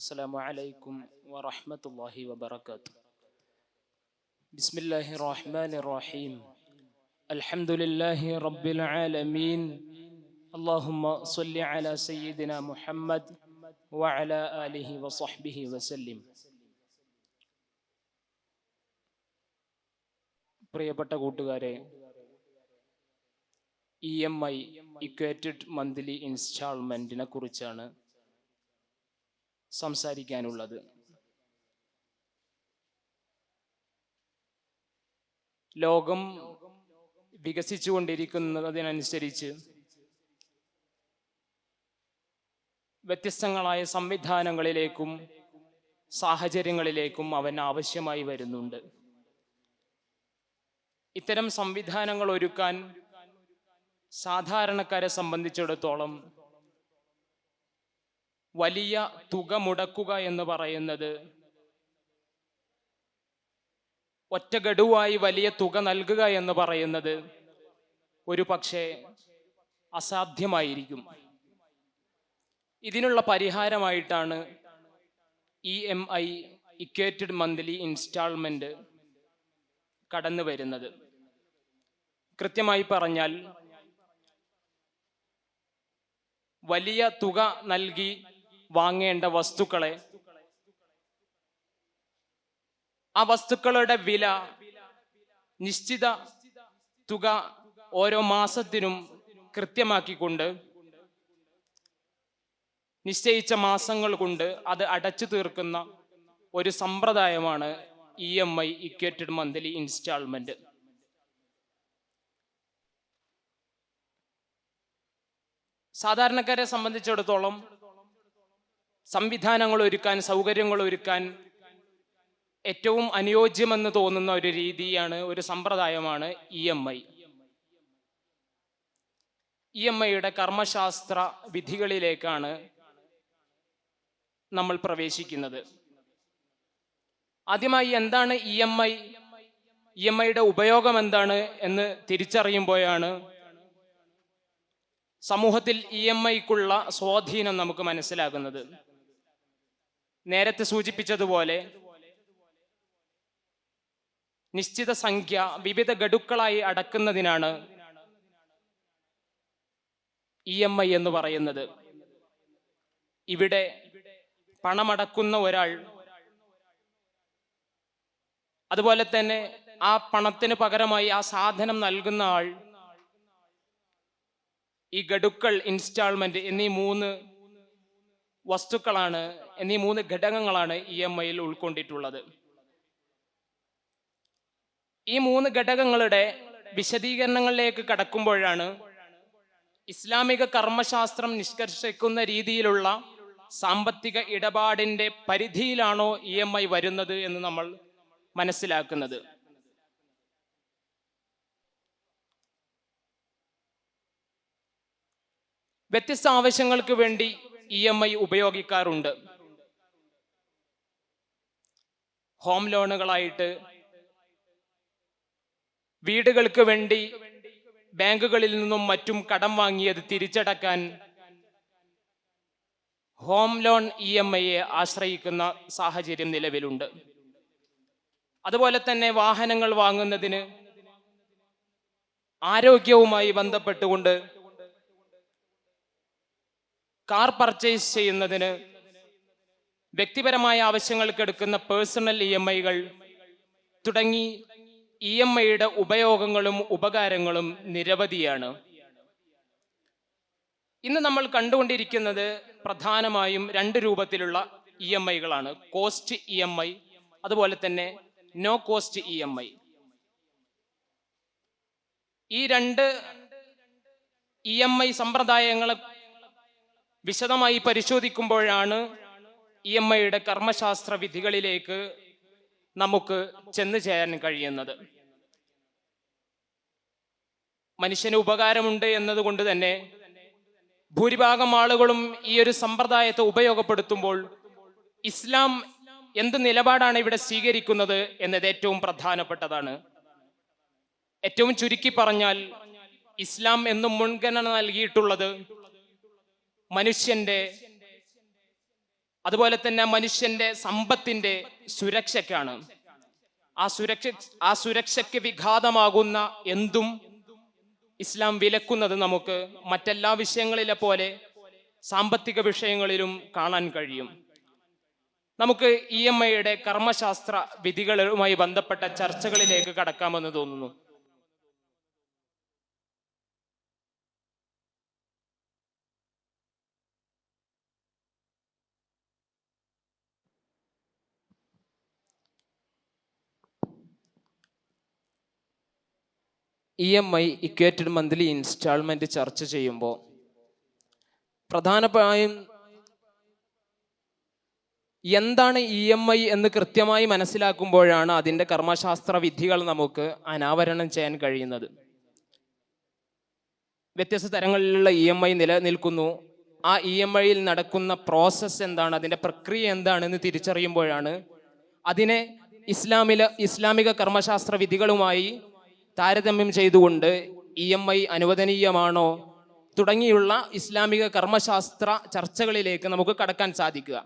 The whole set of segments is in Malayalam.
السلام عليكم ورحمة الله وبركاته. بسم الله الرحمن الرحيم. الحمد لله رب العالمين. اللهم صل على سيدنا محمد وعلى آله وصحبه وسلم. പ്രിയപ്പെട്ട കൂട്ടുകാരെ, EMI ഇക്വേറ്റഡ് മന്ത്ലി ഇൻസ്റ്റാൾമെന്റിനെ കുറിച്ചാണ് സംസാരിക്കാനുള്ളത്. ലോകം വികസിച്ചുകൊണ്ടിരിക്കുന്നതിനനുസരിച്ച് വ്യത്യസ്തങ്ങളായ സംവിധാനങ്ങളിലേക്കും സാഹചര്യങ്ങളിലേക്കും അവൻ ആവശ്യമായി വരുന്നുണ്ട്. ഇത്തരം സംവിധാനങ്ങൾ ഒരുക്കാൻ സാധാരണക്കാരെ സംബന്ധിച്ചിടത്തോളം വലിയ തുക മുടക്കുക എന്ന് പറയുന്നത്, ഒറ്റ ഗഡുവായി വലിയ തുക നൽകുക എന്ന് പറയുന്നത് ഒരു പക്ഷേ അസാധ്യമായിരിക്കും. ഇതിനുള്ള പരിഹാരമായിട്ടാണ് EMI ഇക്വേറ്റഡ് മന്ത്ലി ഇൻസ്റ്റാൾമെന്റ് കടന്നു വരുന്നത്. കൃത്യമായി പറഞ്ഞാൽ, വലിയ തുക നൽകി വാങ്ങേണ്ട വസ്തുക്കളെ, ആ വസ്തുക്കളുടെ വില നിശ്ചിത തുക ഓരോ മാസത്തിനും കൃത്യമാക്കിക്കൊണ്ട് നിശ്ചയിച്ച മാസങ്ങൾ കൊണ്ട് അത് അടച്ചു തീർക്കുന്ന ഒരു സമ്പ്രദായമാണ് EMI ഇക്വേറ്റഡ് മന്ത്ലി ഇൻസ്റ്റാൾമെന്റ്. സാധാരണക്കാരെ സംബന്ധിച്ചിടത്തോളം സംവിധാനങ്ങൾ ഒരുക്കാൻ, സൗകര്യങ്ങൾ ഒരുക്കാൻ ഏറ്റവും അനുയോജ്യമെന്ന് തോന്നുന്ന ഒരു രീതിയാണ്, ഒരു സമ്പ്രദായമാണ് EMI. EMIയുടെ കർമ്മശാസ്ത്ര വിധികളിലേക്കാണ് നമ്മൾ പ്രവേശിക്കുന്നത്. ആദ്യമായി എന്താണ് EMI, EMIയുടെ ഉപയോഗം എന്താണ് എന്ന് തിരിച്ചറിയുമ്പോഴാണ് സമൂഹത്തിൽ EMIക്കുള്ള സ്വാധീനം നമുക്ക് മനസ്സിലാകുന്നത്. നേരത്തെ സൂചിപ്പിച്ചതുപോലെ നിശ്ചിത സംഖ്യ വിവിധ ഗഡുക്കളായി അടക്കുന്നതിനാണ് EMI എന്ന് പറയുന്നത്. ഇവിടെ പണമടക്കുന്ന ഒരാൾ, അതുപോലെ തന്നെ ആ പണത്തിന് പകരമായി ആ സാധനം നൽകുന്ന ആൾ, ഈ ഗഡുക്കൾ, ഇൻസ്റ്റാൾമെന്റ് എന്നീ മൂന്ന് വസ്തുക്കളാണ്, എന്നീ മൂന്ന് ഘടകങ്ങളാണ് EMIയിൽ ഉൾക്കൊണ്ടിട്ടുള്ളത്. ഈ മൂന്ന് ഘടകങ്ങളുടെ വിശദീകരണങ്ങളിലേക്ക് കടക്കുമ്പോഴാണ് ഇസ്ലാമിക കർമ്മശാസ്ത്രം നിഷ്കർഷിക്കുന്ന രീതിയിലുള്ള സാമ്പത്തിക ഇടപാടിന്റെ പരിധിയിലാണോ EMI വരുന്നത് എന്ന് നമ്മൾ മനസ്സിലാക്കുന്നത്. വ്യത്യസ്ത ആവശ്യങ്ങൾക്ക് വേണ്ടി EMI ഉപയോഗിക്കാറുണ്ട്. ഹോം ലോണുകളായിട്ട്, വീടുകൾക്ക് വേണ്ടി ബാങ്കുകളിൽ നിന്നും മറ്റും കടം വാങ്ങിയത് തിരിച്ചടക്കാൻ ഹോം ലോൺ EMIയെ ആശ്രയിക്കുന്ന സാഹചര്യം നിലവിലുണ്ട്. അതുപോലെ തന്നെ വാഹനങ്ങൾ വാങ്ങുന്നതിന്, ആരോഗ്യവുമായി ബന്ധപ്പെട്ടുകൊണ്ട് കാർ പർച്ചേസ് ചെയ്യുന്നതിന്, വ്യക്തിപരമായ ആവശ്യങ്ങൾക്ക് എടുക്കുന്ന പേഴ്സണൽ EMIകൾ തുടങ്ങി EMIയുടെ ഉപയോഗങ്ങളും ഉപകാരങ്ങളും നിരവധിയാണ്. ഇന്ന് നമ്മൾ കണ്ടുകൊണ്ടിരിക്കുന്നത് പ്രധാനമായും രണ്ട് രൂപത്തിലുള്ള EMIകളാണ്. കോസ്റ്റ് EMI, അതുപോലെ തന്നെ നോ കോസ്റ്റ് EMI. ഈ രണ്ട് EMI സമ്പ്രദായങ്ങളെ വിശദമായി പരിശോധിക്കുമ്പോഴാണ് EMIയുടെ കർമ്മശാസ്ത്ര വിധികളിലേക്ക് നമുക്ക് ചെന്നു ചേരാൻ കഴിയുന്നത്. മനുഷ്യന് ഉപകാരമുണ്ട് എന്നതുകൊണ്ട് തന്നെ ഭൂരിഭാഗം ആളുകളും ഈ ഒരു സമ്പ്രദായത്തെ ഉപയോഗപ്പെടുത്തുമ്പോൾ ഇസ്ലാം എന്ത് നിലപാടാണ് ഇവിടെ സ്വീകരിക്കുന്നത് എന്നത് ഏറ്റവും പ്രധാനപ്പെട്ടതാണ്. ഏറ്റവും ചുരുക്കി പറഞ്ഞാൽ, ഇസ്ലാം എന്നും മുൻഗണന നൽകിയിട്ടുള്ളത് മനുഷ്യന്റെ അതുപോലെ തന്നെ മനുഷ്യന്റെ സമ്പത്തിന്റെ സുരക്ഷയ്ക്കാണ്. ആ സുരക്ഷയ്ക്ക് വിഘാതമാകുന്ന എന്തും ഇസ്ലാം വിലക്കുന്നത് നമുക്ക് മറ്റെല്ലാ വിഷയങ്ങളിലെ പോലെ സാമ്പത്തിക വിഷയങ്ങളിലും കാണാൻ കഴിയും. നമുക്ക് EMIയുടെ കർമ്മശാസ്ത്ര വിധികളുമായി ബന്ധപ്പെട്ട ചർച്ചകളിലേക്ക് കടക്കാമെന്ന് തോന്നുന്നു. EMI ഇക്വേറ്റഡ് മന്ത്ലി ഇൻസ്റ്റാൾമെന്റ് ചർച്ച ചെയ്യുമ്പോൾ പ്രധാനമായും എന്താണ് EMI എന്ന് കൃത്യമായി മനസ്സിലാക്കുമ്പോഴാണ് അതിൻ്റെ കർമ്മശാസ്ത്ര വിധികൾ നമുക്ക് അനാവരണം ചെയ്യാൻ കഴിയുന്നത്. വ്യത്യസ്ത തരങ്ങളിലുള്ള EMI നിലനിൽക്കുന്നു. ആ EMIയിൽ നടക്കുന്ന പ്രോസസ്സ് എന്താണ്, അതിൻ്റെ പ്രക്രിയ എന്താണെന്ന് തിരിച്ചറിയുമ്പോഴാണ് അതിനെ ഇസ്ലാമിക കർമ്മശാസ്ത്ര വിധികളുമായി താരതമ്യം ചെയ്തുകൊണ്ട് EMI അനുവദനീയമാണോ തുടങ്ങിയുള്ള ഇസ്ലാമിക കർമ്മശാസ്ത്ര ചർച്ചകളിലേക്ക് നമുക്ക് കടക്കാൻ സാധിക്കുക.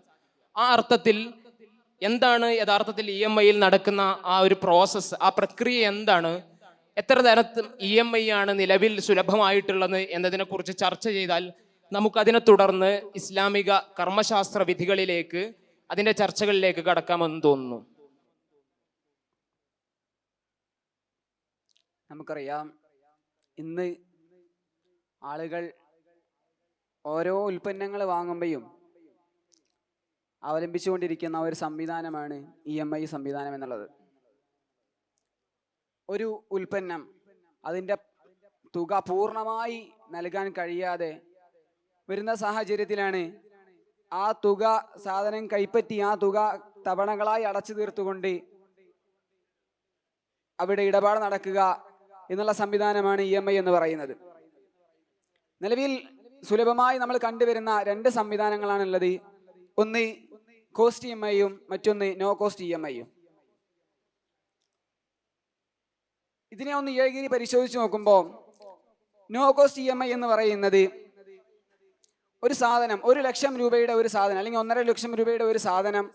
ആ അർത്ഥത്തിൽ എന്താണ് യഥാർത്ഥത്തിൽ EMIയിൽ നടക്കുന്ന ആ ഒരു പ്രോസസ്സ്, ആ പ്രക്രിയ എന്താണ്, എത്ര തരത്തിൽ EMI ആണ് നിലവിൽ സുലഭമായിട്ടുള്ളത് എന്നതിനെക്കുറിച്ച് ചർച്ച ചെയ്താൽ നമുക്കതിനെ തുടർന്ന് ഇസ്ലാമിക കർമ്മശാസ്ത്ര വിധികളിലേക്ക്, അതിൻ്റെ ചർച്ചകളിലേക്ക് കടക്കാമെന്ന് തോന്നുന്നു. നമുക്കറിയാം, ഇന്ന് ആളുകൾ ഓരോ ഉൽപ്പന്നങ്ങൾ വാങ്ങുമ്പോഴും അവലംബിച്ചുകൊണ്ടിരിക്കുന്ന ഒരു സംവിധാനമാണ് EMI സംവിധാനം എന്നുള്ളത്. ഒരു ഉൽപ്പന്നം അതിൻ്റെ തുക പൂർണ്ണമായി നൽകാൻ കഴിയാതെ വരുന്ന സാഹചര്യത്തിലാണ് ആ തുക സാധനം കൈപ്പറ്റി ആ തുക തവണകളായി അടച്ചു തീർത്തുകൊണ്ട് അവിടെ ഇടപാട് നടക്കുക എന്നുള്ള സംവിധാനമാണ് EMI എന്ന് പറയുന്നത്. നിലവിൽ സുലഭമായി നമ്മൾ കണ്ടുവരുന്ന രണ്ട് സംവിധാനങ്ങളാണുള്ളത്. ഒന്ന് കോസ്റ്റ് EMIയും മറ്റൊന്ന് നോ കോസ്റ്റ് EMIയും. ഇതിനെ ഒന്ന് ഏകീരി പരിശോധിച്ച് നോക്കുമ്പോൾ നോ കോസ്റ്റ് EMI എന്ന് പറയുന്നത് ഒരു സാധനം, 1 ലക്ഷം രൂപയുടെ ഒരു സാധനം അല്ലെങ്കിൽ 1.5 ലക്ഷം രൂപയുടെ ഒരു സാധനം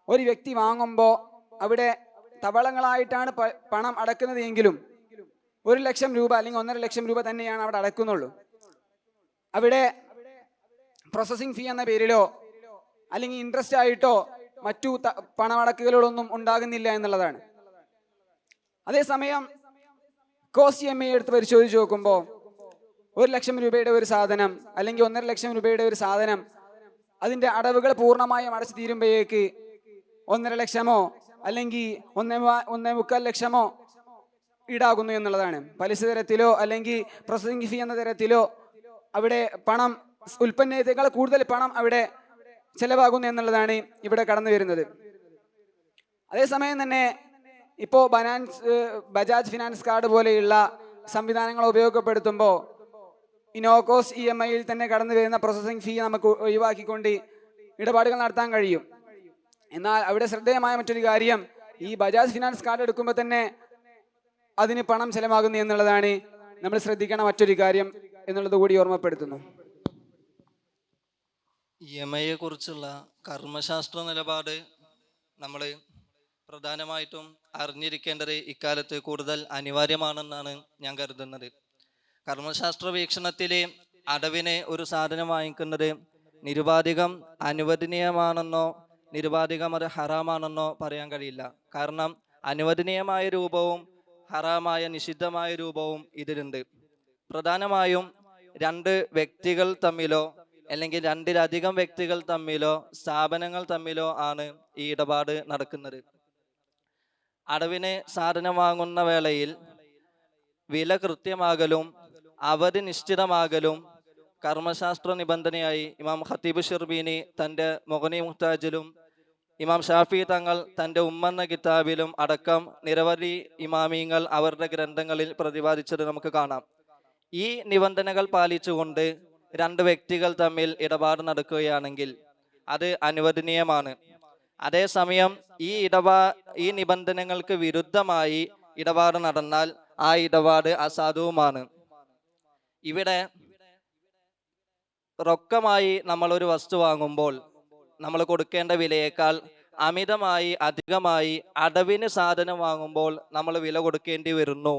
ഒരു വ്യക്തി വാങ്ങുമ്പോൾ അവിടെ തവളങ്ങളായിട്ടാണ് പണം അടക്കുന്നത് എങ്കിലും 1 ലക്ഷം രൂപ അല്ലെങ്കിൽ 1.5 ലക്ഷം രൂപ തന്നെയാണ് അവിടെ അടക്കുന്നുള്ളൂ. അവിടെ പ്രോസസ്സിംഗ് ഫീ എന്ന പേരിലോ അല്ലെങ്കിൽ ഇൻട്രസ്റ്റ് ആയിട്ടോ മറ്റു പണമടക്കുകളൊന്നും ഉണ്ടാകുന്നില്ല എന്നുള്ളതാണ്. അതേസമയം കോസ്റ്റ് EMI എടുത്ത് പരിശോധിച്ച് നോക്കുമ്പോൾ 1 ലക്ഷം രൂപയുടെ ഒരു സാധനം അല്ലെങ്കിൽ 1.5 ലക്ഷം രൂപയുടെ ഒരു സാധനം അതിൻ്റെ അടവുകൾ പൂർണ്ണമായും അടച്ചു തീരുമ്പോഴേക്ക് 1.5 ലക്ഷമോ അല്ലെങ്കിൽ 1.25 ലക്ഷമോ ഈടാകുന്നു എന്നുള്ളതാണ്. പലിശ തരത്തിലോ അല്ലെങ്കിൽ പ്രോസസ്സിംഗ് ഫീ എന്ന തരത്തിലോ അവിടെ പണം, ഉൽപ്പന്നത്തേക്കാൾ കൂടുതൽ പണം അവിടെ ചെലവാകുന്നു എന്നുള്ളതാണ് ഇവിടെ കടന്നു വരുന്നത്. അതേസമയം തന്നെ ഇപ്പോൾ ബജാജ് ഫിനാൻസ് കാർഡ് പോലെയുള്ള സംവിധാനങ്ങൾ ഉപയോഗപ്പെടുത്തുമ്പോൾ ഈ നോ കോസ്റ്റ് EMIയിൽ തന്നെ കടന്നു വരുന്ന പ്രോസസ്സിംഗ് ഫീ നമുക്ക് ഒഴിവാക്കിക്കൊണ്ട് ഇടപാടുകൾ നടത്താൻ കഴിയും. എന്നാൽ അവിടെ ശ്രദ്ധേയമായ മറ്റൊരു കാര്യം, ഈ ബജാജ് ഫിനാൻസ് കാർഡ് എടുക്കുമ്പോൾ തന്നെ അതിന് പണം ചെലവാകുന്നു എന്നുള്ളതാണ് നമ്മൾ ശ്രദ്ധിക്കണ മറ്റൊരു കാര്യം എന്നുള്ളത് കൂടി ഓർമ്മപ്പെടുത്തുന്നു. EMIയെ കുറിച്ചുള്ള കർമ്മശാസ്ത്ര നിലപാട് നമ്മൾ പ്രധാനമായിട്ടും അറിഞ്ഞിരിക്കേണ്ടത് ഇക്കാലത്ത് കൂടുതൽ അനിവാര്യമാണെന്നാണ് ഞാൻ കരുതുന്നത്. കർമ്മശാസ്ത്ര വീക്ഷണത്തിലെ അടവിന് ഒരു സാധനം വാങ്ങിക്കുന്നത് നിരുപാധികം അനുവദനീയമാണെന്നോ നിരുപാധികം അത് ഹറാമാണെന്നോ പറയാൻ കഴിയില്ല. കാരണം അനുവദനീയമായ രൂപവും ഹറാമായ നിഷിദ്ധമായ രൂപവും ഇതിലുണ്ട്. പ്രധാനമായും 2 വ്യക്തികൾ തമ്മിലോ അല്ലെങ്കിൽ 2-ലധികം വ്യക്തികൾ തമ്മിലോ സ്ഥാപനങ്ങൾ തമ്മിലോ ആണ് ഈ ഇടപാട് നടക്കുന്നത്. അടവിന് സാധനം വാങ്ങുന്ന വേളയിൽ വില കൃത്യമാകലും അവധി നിശ്ചിതമാകലും കർമ്മശാസ്ത്ര നിബന്ധനയായി ഇമാം ഖത്തീബ് ഷിർബീനി തൻ്റെ മുഗ്നി മുഹ്താജിലും ഇമാം ഷാഫി തങ്ങൾ തൻ്റെ ഉമ്മെന്ന കിതാബിലും അടക്കം നിരവധി ഇമാമിയങ്ങൾ അവരുടെ ഗ്രന്ഥങ്ങളിൽ പ്രതിപാദിച്ചത് നമുക്ക് കാണാം. ഈ നിബന്ധനകൾ പാലിച്ചുകൊണ്ട് 2 വ്യക്തികൾ തമ്മിൽ ഇടപാട് നടക്കുകയാണെങ്കിൽ അത് അനുവദനീയമാണ്. അതേസമയം ഈ നിബന്ധനകൾക്ക് വിരുദ്ധമായി ഇടപാട് നടന്നാൽ ആ ഇടപാട് അസാധുവുമാണ്. ഇവിടെ റൊക്കമായി നമ്മൾ ഒരു വസ്തു വാങ്ങുമ്പോൾ നമ്മൾ കൊടുക്കേണ്ട വിലയേക്കാൾ അമിതമായി അധികമായി അടവിന് സാധനം വാങ്ങുമ്പോൾ നമ്മൾ വില കൊടുക്കേണ്ടി വരുന്നു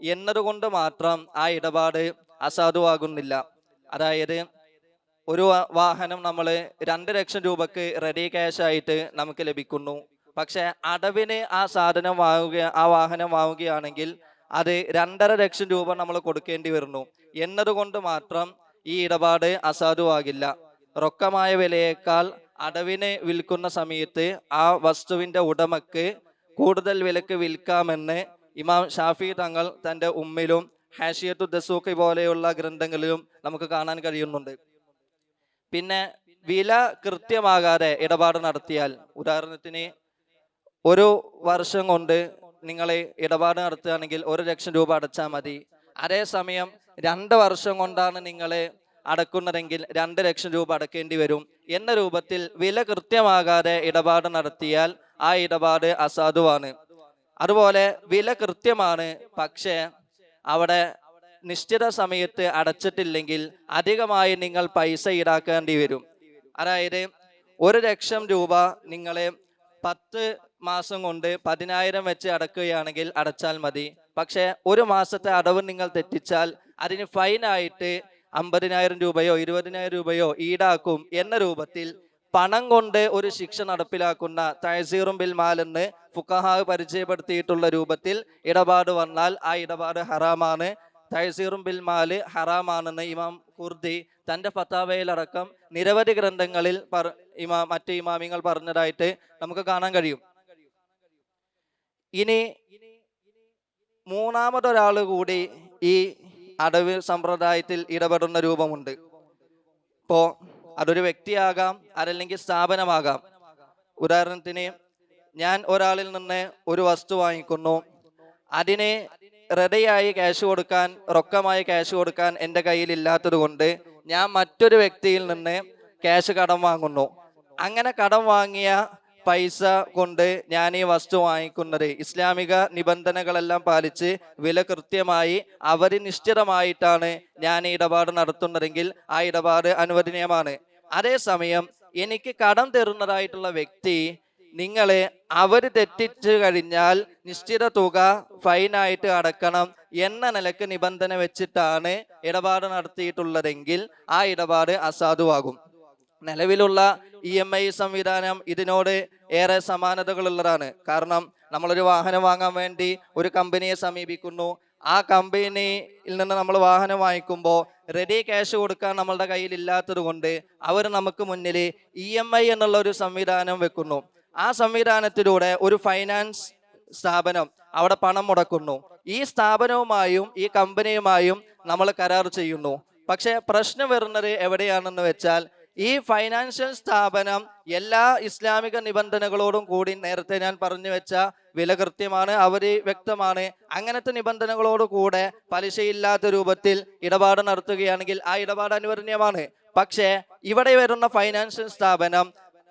എന്നതുകൊണ്ട് മാത്രം ആ ഇടപാട് അസാധുവാകുന്നില്ല. അതായത് ഒരു വാഹനം നമ്മൾ 2 ലക്ഷം രൂപക്ക് റെഡി ക്യാഷ് ആയിട്ട് നമുക്ക് ലഭിക്കുന്നു. പക്ഷെ അടവിന് ആ സാധനം ആ വാഹനം വാങ്ങുകയാണെങ്കിൽ അത് 2.5 ലക്ഷം രൂപ നമ്മൾ കൊടുക്കേണ്ടി വരുന്നു എന്നതുകൊണ്ട് മാത്രം ഈ ഇടപാട് അസാധുവാകില്ല. റൊക്കമായ വിലയേക്കാൾ അടവിന് വിൽക്കുന്ന സമയത്ത് ആ വസ്തുവിന്റെ ഉടമക്ക് കൂടുതൽ വിലക്ക് വിൽക്കാമെന്ന് ഇമാം ഷാഫി തങ്ങൾ തൻ്റെ ഉമ്മിലും ഹാഷിയത്തു ദസൂഖി പോലെയുള്ള ഗ്രന്ഥങ്ങളിലും നമുക്ക് കാണാൻ കഴിയുന്നുണ്ട്. പിന്നെ വില കൃത്യമാകാതെ ഇടപാട് നടത്തിയാൽ, ഉദാഹരണത്തിന് 1 വർഷം കൊണ്ട് നിങ്ങൾ ഇടപാട് നടത്തുകയാണെങ്കിൽ 1 ലക്ഷം രൂപ അടച്ചാൽ മതി. അതേസമയം 2 വർഷം കൊണ്ടാണ് നിങ്ങൾ അടക്കുന്നതെങ്കിൽ 2 ലക്ഷം രൂപ അടക്കേണ്ടി വരും എന്ന രൂപത്തിൽ വില കൃത്യമാകാതെ ഇടപാട് നടത്തിയാൽ ആ ഇടപാട് അസാധുവാണ്. അതുപോലെ വില കൃത്യമാണ്, പക്ഷേ അവിടെ നിശ്ചിത സമയത്ത് അടച്ചിട്ടില്ലെങ്കിൽ അധികമായി നിങ്ങൾ പൈസ ഈടാക്കേണ്ടി വരും. അതായത് 1 ലക്ഷം രൂപ നിങ്ങൾ 10 മാസം കൊണ്ട് 10,000 വെച്ച് അടക്കുകയാണെങ്കിൽ അടച്ചാൽ മതി. പക്ഷെ 1 മാസത്തെ അടവ് നിങ്ങൾ തെറ്റിച്ചാൽ അതിന് ഫൈനായിട്ട് 50,000 രൂപയോ 20,000 രൂപയോ ഈടാക്കും എന്ന രൂപത്തിൽ പണം കൊണ്ട് ഒരു ശിക്ഷ നടപ്പിലാക്കുന്ന തഅ്സീറും ബിൽ മാൽ എന്ന് ഫുഖഹാ പരിചയപ്പെടുത്തിയിട്ടുള്ള രൂപത്തിൽ ഇടപാട് വന്നാൽ ആ ഇടപാട് ഹറാമാണ്. തഅ്സീറും ബിൽ മാൽ ഹറാമാണെന്ന് ഇമാം ഖുർദി തൻ്റെ ഫത്താവയിലടക്കം നിരവധി ഗ്രന്ഥങ്ങളിൽ മറ്റ് ഇമാമിങ്ങൾ പറഞ്ഞതായിട്ട് നമുക്ക് കാണാൻ കഴിയും. ഇനി മൂന്നാമതൊരാൾ കൂടി ഈ അടവ് സമ്പ്രദായത്തിൽ ഇടപെടുന്ന രൂപമുണ്ട്. ഇപ്പോ അതൊരു വ്യക്തിയാകാം, അതല്ലെങ്കിൽ സ്ഥാപനമാകാം. ഉദാഹരണത്തിന് ഞാൻ ഒരാളിൽ നിന്ന് ഒരു വസ്തു വാങ്ങിക്കുന്നു, അതിന് റെഡിയായി ക്യാഷ് കൊടുക്കാൻ, റൊക്കമായി ക്യാഷ് കൊടുക്കാൻ എൻ്റെ കയ്യിൽ ഇല്ലാത്തത് കൊണ്ട് ഞാൻ മറ്റൊരു വ്യക്തിയിൽ നിന്ന് ക്യാഷ് കടം വാങ്ങുന്നു. അങ്ങനെ കടം വാങ്ങിയ പൈസ കൊണ്ട് ഞാൻ ഈ വസ്തു വാങ്ങിക്കുന്നത് ഇസ്ലാമിക നിബന്ധനകളെല്ലാം പാലിച്ച് വില കൃത്യമായി നിശ്ചിതമായിട്ടാണ് ഞാൻ ഈ ഇടപാട് നടത്തുന്നതെങ്കിൽ ആ ഇടപാട് അനുവദനീയമാണ്. അതേസമയം എനിക്ക് കടം തരുന്നതായിട്ടുള്ള വ്യക്തി അവർ തെറ്റിച്ചു കഴിഞ്ഞാൽ നിശ്ചിത തുക ഫൈനായിട്ട് അടക്കണം എന്ന നിലക്ക് നിബന്ധന വെച്ചിട്ടാണ് ഇടപാട് നടത്തിയിട്ടുള്ളതെങ്കിൽ ആ ഇടപാട് അസാധുവാകും. നിലവിലുള്ള EMI സംവിധാനം ഇതിനോട് ഏറെ സമാനതകളുള്ളതാണ്. കാരണം നമ്മളൊരു വാഹനം വാങ്ങാൻ വേണ്ടി ഒരു കമ്പനിയെ സമീപിക്കുന്നു. ആ കമ്പനിയിൽ നിന്ന് നമ്മൾ വാഹനം വാങ്ങിക്കുമ്പോൾ റെഡി ക്യാഷ് കൊടുക്കാൻ നമ്മളുടെ കയ്യിൽ ഇല്ലാത്തത് കൊണ്ട് അവർ നമുക്ക് മുന്നിൽ EMI എന്നുള്ള ഒരു സംവിധാനം വെക്കുന്നു. ആ സംവിധാനത്തിലൂടെ ഒരു ഫൈനാൻസ് സ്ഥാപനം അവിടെ പണം മുടക്കുന്നു. ഈ സ്ഥാപനവുമായും ഈ കമ്പനിയുമായും നമ്മൾ കരാർ ചെയ്യുന്നു. പക്ഷെ പ്രശ്നം വരുന്നത് എവിടെയാണെന്ന് വെച്ചാൽ ഈ ഫൈനാൻഷ്യൽ സ്ഥാപനം എല്ലാ ഇസ്ലാമിക നിബന്ധനകളോടും കൂടി നേരത്തെ ഞാൻ പറഞ്ഞു വെച്ച വില കൃത്യമാണ്, വ്യക്തമാണ്, അങ്ങനത്തെ നിബന്ധനകളോട് കൂടെ പലിശയില്ലാത്ത രൂപത്തിൽ ഇടപാട് നടത്തുകയാണെങ്കിൽ ആ ഇടപാട് അനുവദനീയമാണ്. പക്ഷേ ഇവിടെ വരുന്ന ഫൈനാൻഷ്യൽ സ്ഥാപനം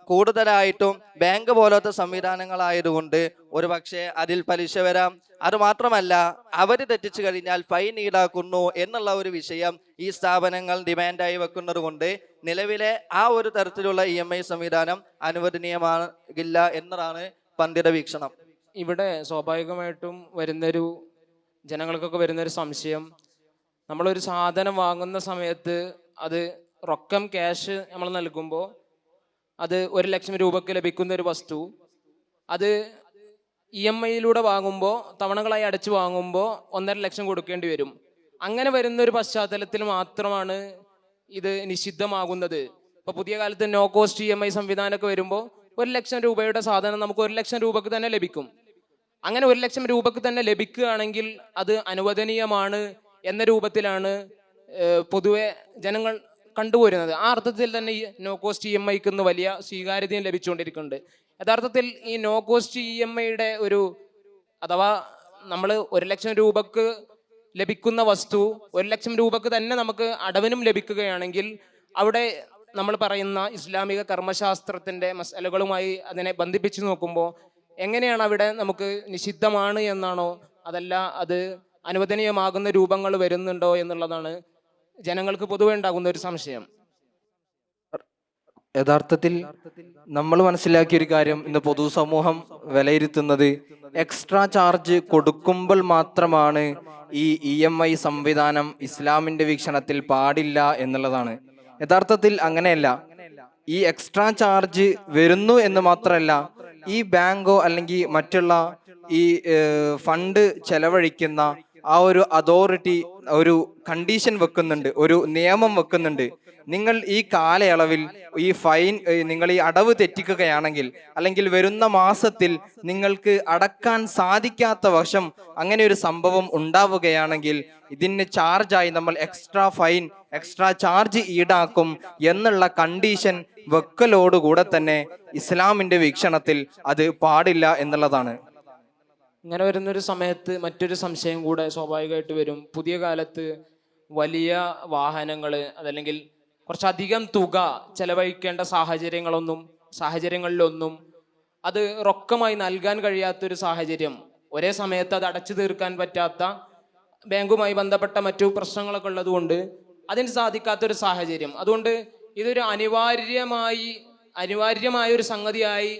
കൂടുതലായിട്ടും ബാങ്ക് പോലത്തെ സംവിധാനങ്ങളായതുകൊണ്ട് ഒരു പക്ഷേ അതിൽ പലിശ വരാം. അതുമാത്രമല്ല, അവർ തെറ്റിച്ചു കഴിഞ്ഞാൽ ഫൈൻ ഈടാക്കുന്നു എന്നുള്ള ഒരു വിഷയം ഈ സ്ഥാപനങ്ങൾ ഡിമാൻഡായി വെക്കുന്നത് കൊണ്ട് നിലവിലെ ആ ഒരു തരത്തിലുള്ള EMI സംവിധാനം അനുവദനീയമാകില്ല എന്നതാണ് പണ്ഡിത വീക്ഷണം. ഇവിടെ സ്വാഭാവികമായിട്ടും ജനങ്ങൾക്കൊക്കെ വരുന്നൊരു സംശയം, നമ്മളൊരു സാധനം വാങ്ങുന്ന സമയത്ത് അത് റൊക്കം ക്യാഷ് നമ്മൾ നൽകുമ്പോൾ അത് 1 ലക്ഷം രൂപയ്ക്ക് ലഭിക്കുന്ന ഒരു വസ്തു അത് EMIയിലൂടെ വാങ്ങുമ്പോൾ, തവണകളായി അടച്ചു വാങ്ങുമ്പോൾ 1.5 ലക്ഷം കൊടുക്കേണ്ടി വരും. അങ്ങനെ വരുന്ന ഒരു പശ്ചാത്തലത്തിൽ മാത്രമാണ് ഇത് നിഷിദ്ധമാകുന്നത്. ഇപ്പൊ പുതിയ കാലത്ത് നോ കോസ്റ്റ് EMI സംവിധാനമൊക്കെ വരുമ്പോൾ 1 ലക്ഷം രൂപയുടെ സാധനം നമുക്ക് 1 ലക്ഷം രൂപക്ക് തന്നെ ലഭിക്കും. അങ്ങനെ 1 ലക്ഷം രൂപക്ക് തന്നെ ലഭിക്കുകയാണെങ്കിൽ അത് അനുവദനീയമാണ് എന്ന രൂപത്തിലാണ് പൊതുവെ ജനങ്ങൾ കണ്ടുപോരുന്നത്. ആ അർത്ഥത്തിൽ തന്നെ ഈ നോ കോസ്റ്റ് EMIക്ക് ഇന്ന് വലിയ സ്വീകാര്യതയും ലഭിച്ചുകൊണ്ടിരിക്കുന്നുണ്ട്. യഥാർത്ഥത്തിൽ ഈ നോ കോസ്റ്റ് EMIയുടെ അഥവാ നമ്മൾ 1 ലക്ഷം രൂപക്ക് ലഭിക്കുന്ന വസ്തു 1 ലക്ഷം രൂപക്ക് തന്നെ നമുക്ക് അടവിനും ലഭിക്കുകയാണെങ്കിൽ അവിടെ നമ്മൾ പറയുന്ന ഇസ്ലാമിക കർമ്മശാസ്ത്രത്തിന്റെ മസലകളുമായി അതിനെ ബന്ധിപ്പിച്ച് നോക്കുമ്പോൾ എങ്ങനെയാണ് അവിടെ നമുക്ക് നിഷിദ്ധമാണ് എന്നാണോ അതല്ല അത് അനുവദനീയമാകുന്ന രൂപങ്ങൾ വരുന്നുണ്ടോ എന്നുള്ളതാണ് ജനങ്ങൾക്ക് പൊതുവെ ഉണ്ടാകുന്ന ഒരു സംശയം. യഥാർത്ഥത്തിൽ നമ്മൾ മനസ്സിലാക്കിയ ഒരു കാര്യം, ഇന്ന് പൊതുസമൂഹം വിലയിരുത്തുന്നത് എക്സ്ട്രാ ചാർജ് കൊടുക്കുമ്പോൾ മാത്രമാണ് ഈ EMI സംവിധാനം ഇസ്ലാമിന്റെ വീക്ഷണത്തിൽ പാടില്ല എന്നുള്ളതാണ്. യഥാർത്ഥത്തിൽ അങ്ങനെയല്ല. ഈ എക്സ്ട്രാ ചാർജ് വരുന്നു എന്ന് മാത്രമല്ല, ഈ ബാങ്കോ അല്ലെങ്കിൽ മറ്റുള്ള ഈ ഫണ്ട് ചെലവഴിക്കുന്ന ആ ഒരു അതോറിറ്റി ഒരു കണ്ടീഷൻ വെക്കുന്നുണ്ട്, ഒരു നിയമം വെക്കുന്നുണ്ട്. നിങ്ങൾ ഈ കാലയളവിൽ ഈ ഫൈൻ, നിങ്ങൾ ഈ അടവ് തെറ്റിക്കുകയാണെങ്കിൽ അല്ലെങ്കിൽ വരുന്ന മാസത്തിൽ നിങ്ങൾക്ക് അടക്കാൻ സാധിക്കാത്ത വശം അങ്ങനെ ഒരു സംഭവം ഉണ്ടാവുകയാണെങ്കിൽ ഇതിന് ചാർജായി നമ്മൾ എക്സ്ട്രാ ഫൈൻ, എക്സ്ട്രാ ചാർജ് ഈടാക്കും എന്നുള്ള കണ്ടീഷൻ വെക്കലോടുകൂടെ തന്നെ ഇസ്ലാമിന്റെ വീക്ഷണത്തിൽ അത് പാടില്ല എന്നുള്ളതാണ്. ഇങ്ങനെ വരുന്നൊരു സമയത്ത് മറ്റൊരു സംശയം കൂടെ സ്വാഭാവികമായിട്ട് വരും. പുതിയ കാലത്ത് വലിയ വാഹനങ്ങൾ അതല്ലെങ്കിൽ കുറച്ചധികം തുക ചെലവഴിക്കേണ്ട സാഹചര്യങ്ങളിലൊന്നും അത് റൊക്കമായി നൽകാൻ കഴിയാത്തൊരു സാഹചര്യം, ഒരേ സമയത്ത് അത് അടച്ചു തീർക്കാൻ പറ്റാത്ത ബാങ്കുമായി ബന്ധപ്പെട്ട മറ്റു പ്രശ്നങ്ങളൊക്കെ ഉള്ളത് കൊണ്ട് അതിന് സാധിക്കാത്തൊരു സാഹചര്യം. അതുകൊണ്ട് ഇതൊരു അനിവാര്യമായ ഒരു സംഗതിയായി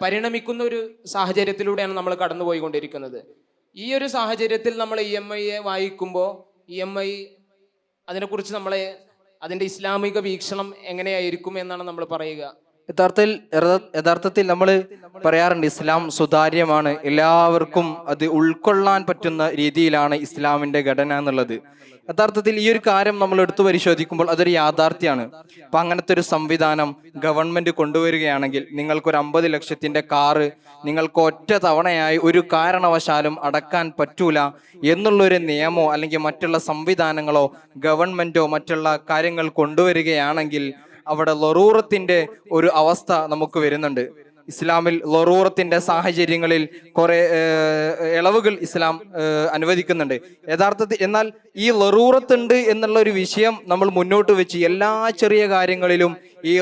പരിണമിക്കുന്ന ഒരു സാഹചര്യത്തിലൂടെയാണ് നമ്മൾ കടന്നുപോയിക്കൊണ്ടിരിക്കുന്നത്. ഈ ഒരു സാഹചര്യത്തിൽ നമ്മൾ EMIയെ വായിക്കുമ്പോൾ EMI അതിനെക്കുറിച്ച് അതിൻ്റെ ഇസ്ലാമിക വീക്ഷണം എങ്ങനെയായിരിക്കും എന്നാണ് നമ്മൾ പറയുക. യഥാർത്ഥത്തിൽ നമ്മൾ പറയാറുണ്ട് ഇസ്ലാം സുതാര്യമാണ്, എല്ലാവർക്കും അത് ഉൾക്കൊള്ളാൻ പറ്റുന്ന രീതിയിലാണ് ഇസ്ലാമിന്റെ ഘടന എന്നുള്ളത്. യഥാർത്ഥത്തിൽ ഈ ഒരു കാര്യം നമ്മൾ എടുത്തു പരിശോധിക്കുമ്പോൾ അതൊരു യാഥാർത്ഥ്യമാണ്. അപ്പൊ അങ്ങനത്തെ ഒരു സംവിധാനം ഗവൺമെന്റ് കൊണ്ടുവരികയാണെങ്കിൽ നിങ്ങൾക്കൊരു 50 ലക്ഷത്തിന്റെ കാറ് നിങ്ങൾക്ക് ഒറ്റ തവണയായി ഒരു കാരണവശാലും അടക്കാൻ പറ്റൂല എന്നുള്ളൊരു നിയമമോ അല്ലെങ്കിൽ മറ്റുള്ള സംവിധാനങ്ങളോ ഗവൺമെന്റോ മറ്റുള്ള കാര്യങ്ങൾ കൊണ്ടുവരികയാണെങ്കിൽ അവിടെ ലറൂറത്തിന്റെ ഒരു അവസ്ഥ നമുക്ക് വരുന്നുണ്ട്. ഇസ്ലാമിൽ ലറൂറത്തിന്റെ സാഹചര്യങ്ങളിൽ കുറെ ഇളവുകൾ ഇസ്ലാം അനുവദിക്കുന്നുണ്ട് യഥാർത്ഥത്തിൽ. എന്നാൽ ഈ ലറൂറത്തുണ്ട് എന്നുള്ള ഒരു വിഷയം നമ്മൾ മുന്നോട്ട് വെച്ച് എല്ലാ ചെറിയ കാര്യങ്ങളിലും ഈ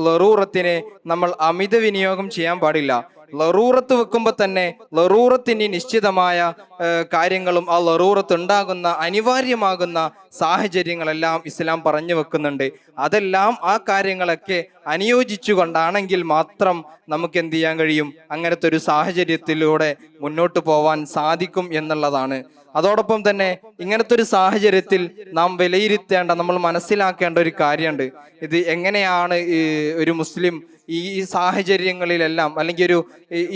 ലറൂറത്തിനെ നമ്മൾ അമിത വിനിയോഗം ചെയ്യാൻ പാടില്ല. ലറൂറത്ത് വെക്കുമ്പോൾ തന്നെ ലറൂറത്തിന് നിശ്ചിതമായ കാര്യങ്ങളും ആ ലറൂറത്ത് ഉണ്ടാകുന്ന അനിവാര്യമാകുന്ന സാഹചര്യങ്ങളെല്ലാം ഇസ്ലാം പറഞ്ഞു വെക്കുന്നുണ്ട്. അതെല്ലാം ആ കാര്യങ്ങളൊക്കെ അനുയോജിച്ചു കൊണ്ടാണെങ്കിൽ മാത്രം നമുക്ക് എന്ത് ചെയ്യാൻ കഴിയും, അങ്ങനത്തെ ഒരു സാഹചര്യത്തിലൂടെ മുന്നോട്ട് പോവാൻ സാധിക്കും എന്നുള്ളതാണ്. അതോടൊപ്പം തന്നെ ഇങ്ങനത്തെ ഒരു സാഹചര്യത്തിൽ നാം വിലയിരുത്തേണ്ട, നമ്മൾ മനസ്സിലാക്കേണ്ട ഒരു കാര്യമുണ്ട്. ഇത് എങ്ങനെയാണ് ഒരു മുസ്ലിം ഈ സാഹചര്യങ്ങളിലെല്ലാം അല്ലെങ്കിൽ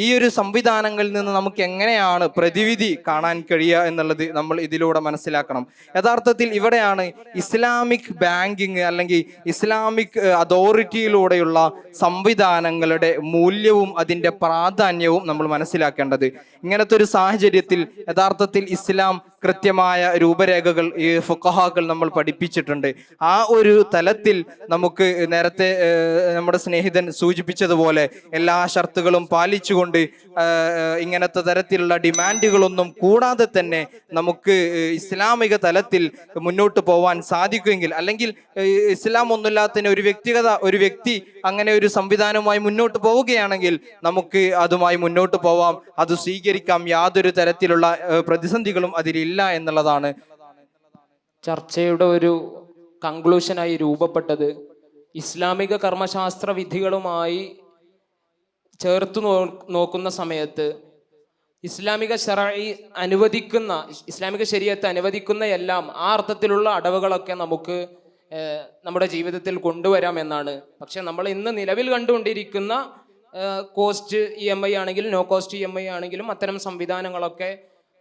ഈ ഒരു സംവിധാനങ്ങളിൽ നിന്ന് നമുക്ക് എങ്ങനെയാണ് പ്രതിവിധി കാണാൻ കഴിയുക എന്നുള്ളത് നമ്മൾ ഇതിലൂടെ മനസ്സിലാക്കണം. യഥാർത്ഥത്തിൽ ഇവിടെയാണ് ഇസ്ലാമിക് ബാങ്കിങ് അല്ലെങ്കിൽ ഇസ്ലാമിക് അതോറിറ്റിയിലൂടെയുള്ള സംവിധാനങ്ങളുടെ മൂല്യവും അതിൻ്റെ പ്രാധാന്യവും നമ്മൾ മനസ്സിലാക്കേണ്ടത്. ഇങ്ങനത്തെ ഒരു സാഹചര്യത്തിൽ യഥാർത്ഥത്തിൽ ഇസ്ലാം കൃത്യമായ രൂപരേഖകൾ ഈ ഫുഖഹാക്കൾ നമ്മൾ പഠിപ്പിച്ചിട്ടുണ്ട്. ആ ഒരു തലത്തിൽ നമുക്ക് നേരത്തെ നമ്മുടെ സ്നേഹിതൻ സൂചിപ്പിച്ചതുപോലെ എല്ലാ ഷർത്തുകളും പാലിച്ചുകൊണ്ട് ഇങ്ങനത്തെ തരത്തിലുള്ള ഡിമാൻഡുകളൊന്നും കൂടാതെ തന്നെ നമുക്ക് ഇസ്ലാമിക തലത്തിൽ മുന്നോട്ട് പോവാൻ സാധിക്കുമെങ്കിൽ, അല്ലെങ്കിൽ ഇസ്ലാം ഒന്നുമില്ലാത്തതിന് ഒരു വ്യക്തി അങ്ങനെ ഒരു സംവിധാനവുമായി മുന്നോട്ട് പോവുകയാണെങ്കിൽ നമുക്ക് അതുമായി മുന്നോട്ട് പോവാം, അത് സ്വീകരിക്കാം. യാതൊരു തരത്തിലുള്ള പ്രതിസന്ധികളും അതിലില്ല എന്നുള്ളതാണ് ചർച്ചയുടെ ഒരു കൺക്ലൂഷനായി രൂപപ്പെട്ടത്. ഇസ്ലാമിക കർമ്മശാസ്ത്ര വിധികളുമായി ചേർത്ത് നോക്കുന്ന സമയത്ത് ഇസ്ലാമിക ശരീഅത്ത് അനുവദിക്കുന്ന എല്ലാം ആ അർത്ഥത്തിലുള്ള അടവുകളൊക്കെ നമുക്ക് നമ്മുടെ ജീവിതത്തിൽ കൊണ്ടുവരാം എന്നാണ്. പക്ഷെ നമ്മൾ ഇന്ന് നിലവിൽ കണ്ടുകൊണ്ടിരിക്കുന്ന കോസ്റ്റ് EMI ആണെങ്കിലും നോ കോസ്റ്റ് EMI ആണെങ്കിലും അത്തരം സംവിധാനങ്ങളൊക്കെ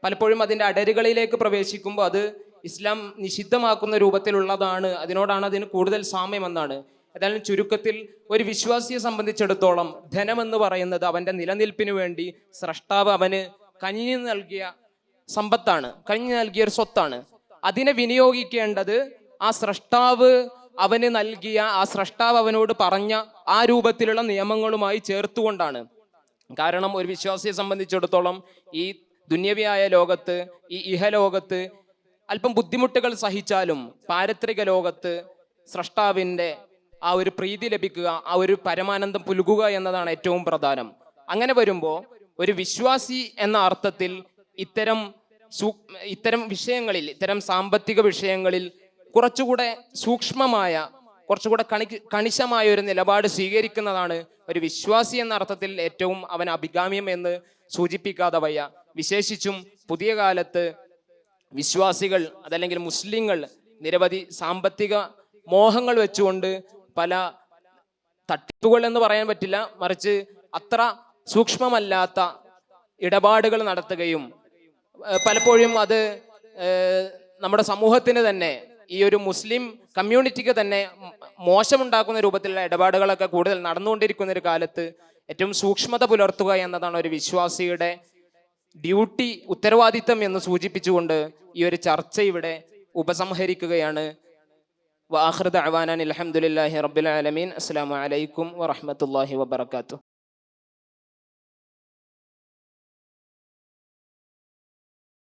പലപ്പോഴും അതിൻ്റെ അടരുകളിലേക്ക് പ്രവേശിക്കുമ്പോൾ അത് ഇസ്ലാം നിഷിദ്ധമാക്കുന്ന രൂപത്തിലുള്ളതാണ്, അതിന് കൂടുതൽ സാമ്യമെന്നാണ്. ഏതായാലും ചുരുക്കത്തിൽ ഒരു വിശ്വാസിയെ സംബന്ധിച്ചിടത്തോളം ധനമെന്ന് പറയുന്നത് അവൻ്റെ നിലനിൽപ്പിന് വേണ്ടി സ്രഷ്ടാവ് അവന് കനിഞ്ഞു നൽകിയ സമ്പത്താണ്, കനിഞ്ഞു നൽകിയ ഒരു സ്വത്താണ്. അതിനെ വിനിയോഗിക്കേണ്ടത് ആ സ്രഷ്ടാവ് അവന് നൽകിയ, ആ സ്രഷ്ടാവ് അവനോട് പറഞ്ഞ ആ രൂപത്തിലുള്ള നിയമങ്ങളുമായി ചേർത്തുകൊണ്ടാണ്. കാരണം ഒരു വിശ്വാസിയെ സംബന്ധിച്ചിടത്തോളം ഈ ദുന്യവിയായ ലോകത്ത്, ഈ ഇഹലോകത്ത് അല്പം ബുദ്ധിമുട്ടുകൾ സഹിച്ചാലും പാരത്രിക ലോകത്ത് സ്രഷ്ടാവിൻ്റെ ആ ഒരു പ്രീതി ലഭിക്കുക, ആ ഒരു പരമാനന്ദം പുലുകുക എന്നതാണ് ഏറ്റവും പ്രധാനം. അങ്ങനെ വരുമ്പോൾ ഒരു വിശ്വാസി എന്ന അർത്ഥത്തിൽ ഇത്തരം വിഷയങ്ങളിൽ, ഇത്തരം സാമ്പത്തിക വിഷയങ്ങളിൽ കുറച്ചുകൂടെ സൂക്ഷ്മമായ കുറച്ചുകൂടെ കണിശമായ ഒരു നിലപാട് സ്വീകരിക്കുന്നതാണ് ഒരു വിശ്വാസി എന്ന അർത്ഥത്തിൽ ഏറ്റവും അവൻ അഭികാമ്യം എന്ന് സൂചിപ്പിക്കാതെ വയ്യ. വിശേഷിച്ചും പുതിയ കാലത്ത് വിശ്വാസികൾ അതല്ലെങ്കിൽ മുസ്ലിങ്ങൾ നിരവധി സാമ്പത്തിക മോഹങ്ങൾ വെച്ചുകൊണ്ട് പല തട്ടിപ്പുകൾ എന്ന് പറയാൻ പറ്റില്ല, മറിച്ച് അത്ര സൂക്ഷ്മമല്ലാത്ത ഇടപാടുകൾ നടത്തുകയും പലപ്പോഴും അത് നമ്മുടെ സമൂഹത്തിന് തന്നെ, ഈ ഒരു മുസ്ലിം കമ്മ്യൂണിറ്റിക്ക് തന്നെ മോശമുണ്ടാക്കുന്ന രൂപത്തിലുള്ള ഇടപാടുകളൊക്കെ കൂടുതൽ നടന്നുകൊണ്ടിരിക്കുന്ന ഒരു കാലത്ത് ഏറ്റവും സൂക്ഷ്മത പുലർത്തുക എന്നതാണ് ഒരു വിശ്വാസിയുടെ ഡ്യൂട്ടി, ഉത്തരവാദിത്തം എന്ന് സൂചിപ്പിച്ചുകൊണ്ട് ഈ ഒരു ചർച്ച ഇവിടെ ഉപസംഹരിക്കുകയാണ്. വആഖിറു ദഅ്വാനാ അൽഹംദുലില്ലാഹി റബ്ബിൽ ആലമീൻ. അസ്സലാമു അലൈക്കും വറഹ്മത്തുള്ളാഹി വബറകാതുഹു.